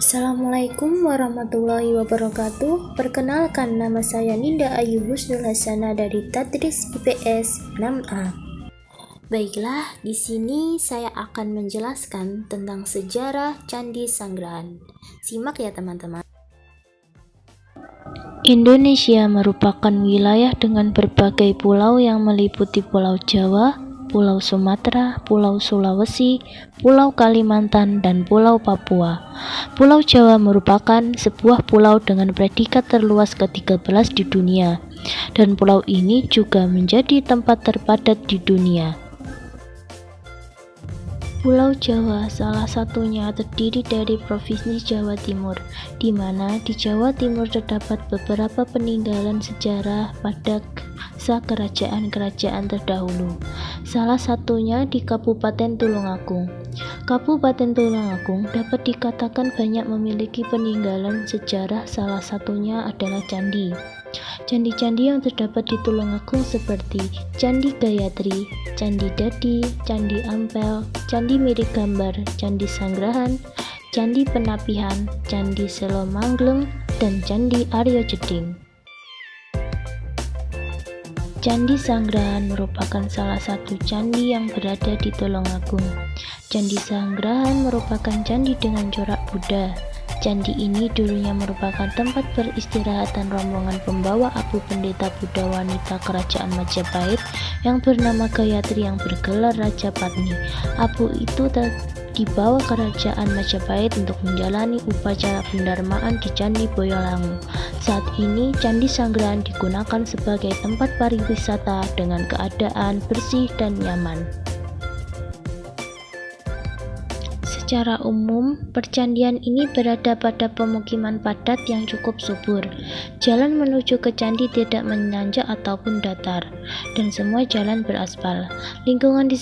Assalamualaikum warahmatullahi wabarakatuh. Perkenalkan, nama saya Ninda Ayu Husnul Hasana dari Tadris IPS 6A. Baiklah, di sini saya akan menjelaskan tentang sejarah Candi Sanggrahan. Simak ya teman-teman. Indonesia merupakan wilayah dengan berbagai pulau yang meliputi Pulau Jawa, Pulau Sumatera, Pulau Sulawesi, Pulau Kalimantan, dan Pulau Papua. Pulau Jawa merupakan sebuah pulau dengan predikat terluas ke-13 di dunia, dan pulau ini juga menjadi tempat terpadat di dunia. Pulau Jawa salah satunya terdiri dari Provinsi Jawa Timur, di mana di Jawa Timur terdapat beberapa peninggalan sejarah pada masa kerajaan-kerajaan terdahulu. Salah satunya di Kabupaten Tulungagung. Kabupaten Tulungagung dapat dikatakan banyak memiliki peninggalan sejarah, salah satunya adalah candi. Candi-candi yang terdapat di Tulungagung seperti Candi Gayatri, Candi Dadi, Candi Ampel, Candi Mirip Gambar, Candi Sanggrahan, Candi Penapihan, Candi Selomangleng, dan Candi Aryo Jeding. Candi Sanggrahan merupakan salah satu candi yang berada di Tulungagung. Candi Sanggrahan merupakan candi dengan corak Buddha. Candi ini dulunya merupakan tempat peristirahatan rombongan pembawa abu pendeta Buddha wanita kerajaan Majapahit yang bernama Gayatri yang bergelar Raja Patni. Abu itu dibawa kerajaan Majapahit untuk menjalani upacara pendarmaan di Candi Boyolangu. Saat ini Candi Sanggrahan digunakan sebagai tempat pariwisata dengan keadaan bersih dan nyaman. Secara umum, percandian ini berada pada pemukiman padat yang cukup subur. Jalan menuju ke candi tidak menanjak ataupun datar, dan semua jalan beraspal. Lingkungan di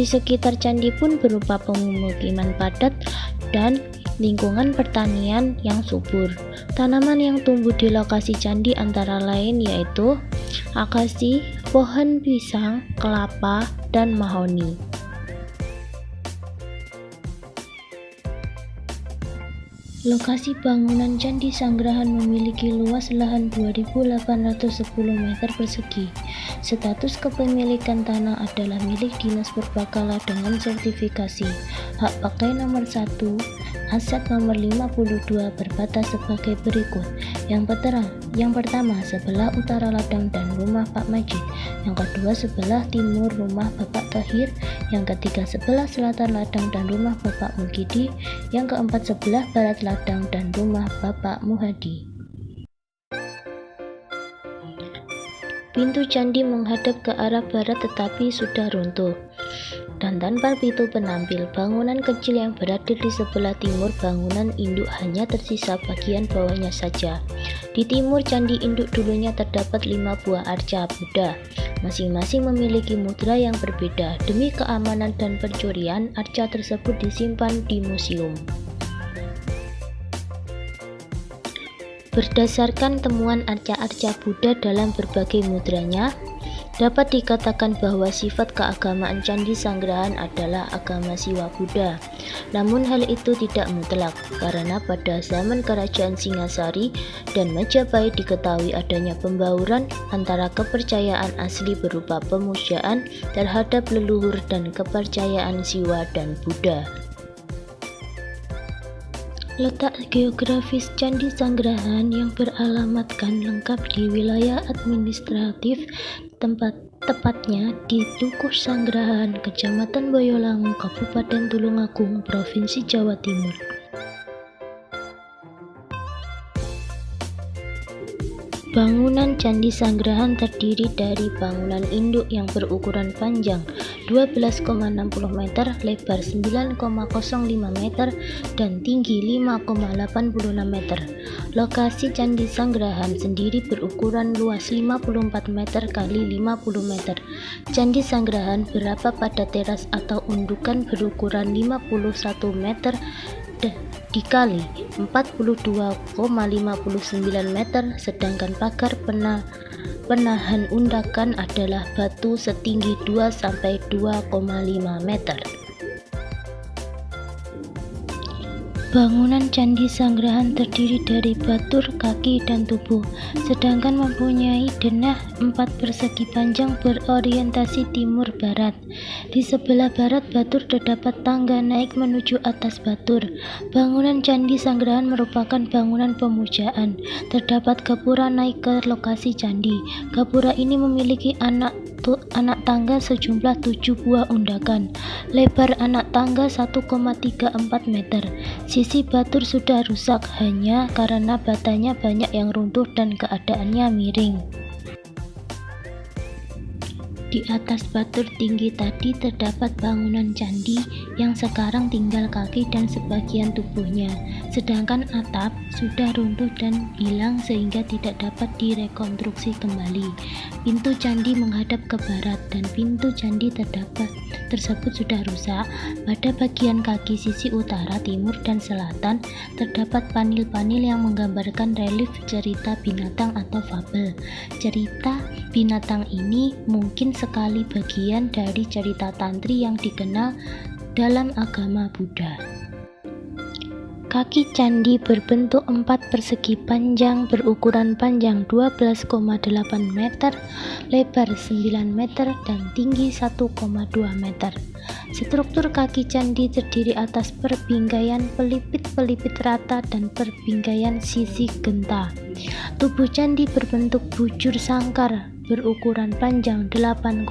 sekitar candi pun berupa pemukiman padat dan lingkungan pertanian yang subur. Tanaman yang tumbuh di lokasi candi antara lain yaitu akasi, pohon pisang, kelapa, dan mahoni. Lokasi bangunan Candi Sanggrahan memiliki luas lahan 2.810 meter persegi. Status kepemilikan tanah adalah milik Dinas Purbakala dengan sertifikasi. Hak pakai nomor 1, aset nomor 52 berbatas sebagai berikut. Yang pertama, sebelah utara ladang dan rumah Pak Majid. Yang kedua, sebelah timur rumah Bapak Tahir. Yang ketiga, sebelah selatan ladang dan rumah Bapak Mukidi. Yang keempat, sebelah barat ladang dan rumah Bapak Muhadi. Pintu candi menghadap ke arah barat tetapi sudah runtuh dan tanpa pintu penampil. Bangunan kecil yang berada di sebelah timur bangunan induk hanya tersisa bagian bawahnya saja. Di timur candi induk dulunya terdapat 5 buah arca Buddha. Masing-masing memiliki mudra yang berbeda. Demi keamanan dan pencurian, arca tersebut disimpan di museum. Berdasarkan temuan arca-arca Buddha dalam berbagai mudranya, dapat dikatakan bahwa sifat keagamaan Candi Sanggrahan adalah agama Siwa Buddha. Namun hal itu tidak mutlak, karena pada zaman Kerajaan Singasari dan Majapahit diketahui adanya pembauran antara kepercayaan asli berupa pemujaan terhadap leluhur dan kepercayaan Siwa dan Buddha. Letak geografis Candi Sanggrahan yang beralamatkan lengkap di wilayah administratif tepatnya di Dukuh Sanggrahan, Kecamatan Boyolangu, Kabupaten Tulungagung, Provinsi Jawa Timur. Bangunan Candi Sanggrahan terdiri dari bangunan induk yang berukuran panjang 12,60 meter, lebar 9,05 meter, dan tinggi 5,86 meter. Lokasi Candi Sanggrahan sendiri berukuran luas 54 meter x 50 meter. Candi Sanggrahan berada pada teras atau undukan berukuran 51 meter dikali 42,59 meter, sedangkan pagar penahan undakan adalah batu setinggi 2-2,5 meter. Bangunan Candi Sanggrahan terdiri dari batur, kaki, dan tubuh, sedangkan mempunyai denah 4 persegi panjang berorientasi timur-barat. Di sebelah barat batur terdapat tangga naik menuju atas batur. Bangunan Candi Sanggrahan merupakan bangunan pemujaan. Terdapat gapura naik ke lokasi candi. Gapura ini memiliki anak tangga sejumlah 7 buah undakan. Lebar anak tangga 1,34 meter. Sisi batur sudah rusak hanya karena batanya banyak yang runtuh dan keadaannya miring. Di atas batur tinggi tadi terdapat bangunan candi yang sekarang tinggal kaki dan sebagian tubuhnya, sedangkan atap sudah runtuh dan hilang sehingga tidak dapat direkonstruksi kembali. Pintu candi menghadap ke barat dan pintu candi tersebut sudah rusak. Pada bagian kaki sisi utara, timur, dan selatan terdapat panel-panel yang menggambarkan relief cerita binatang atau fabel. Cerita binatang ini mungkin sekali bagian dari cerita tantri yang dikenal dalam agama Buddha. Kaki candi berbentuk 4 persegi panjang berukuran panjang 12,8 meter, lebar 9 meter, dan tinggi 1,2 meter. Struktur kaki candi terdiri atas perbingkaian pelipit-pelipit rata dan perbingkaian sisi genta. Tubuh candi berbentuk bujur sangkar berukuran panjang 8,2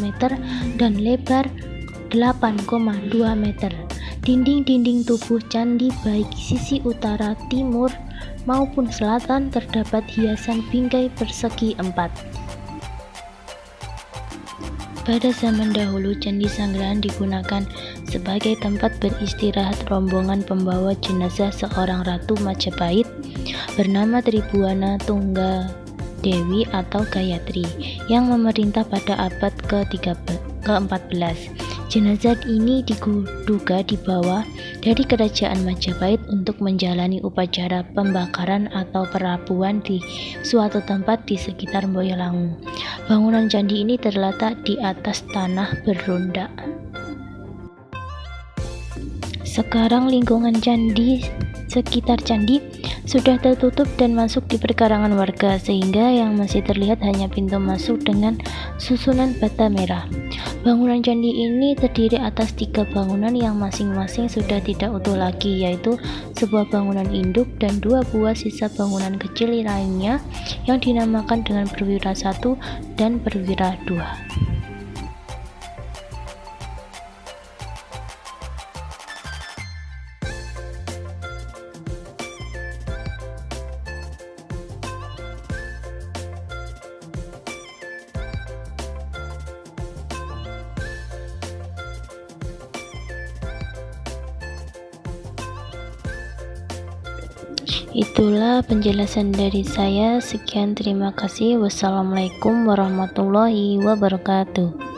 meter dan lebar 8,2 meter. Dinding-dinding tubuh candi baik sisi utara, timur, maupun selatan terdapat hiasan bingkai persegi 4. Pada zaman dahulu, Candi Sanggrahan digunakan sebagai tempat beristirahat rombongan pembawa jenazah seorang ratu Majapahit bernama Tribuana Tunggadewi atau Gayatri yang memerintah pada abad ke-14. Jenazah ini diduga dibawa dari kerajaan Majapahit untuk menjalani upacara pembakaran atau perabuan di suatu tempat di sekitar Boyolali. Bangunan candi ini terletak di atas tanah berronda. Sekarang lingkungan candi sekitar candi sudah tertutup dan masuk di perkarangan warga, sehingga yang masih terlihat hanya pintu masuk dengan susunan bata merah. Bangunan candi ini terdiri atas 3 bangunan yang masing-masing sudah tidak utuh lagi, yaitu sebuah bangunan induk dan 2 buah sisa bangunan kecil lainnya yang dinamakan dengan Perwira 1 dan Perwira 2. Itulah penjelasan dari saya. Sekian, terima kasih. Wassalamualaikum warahmatullahi wabarakatuh.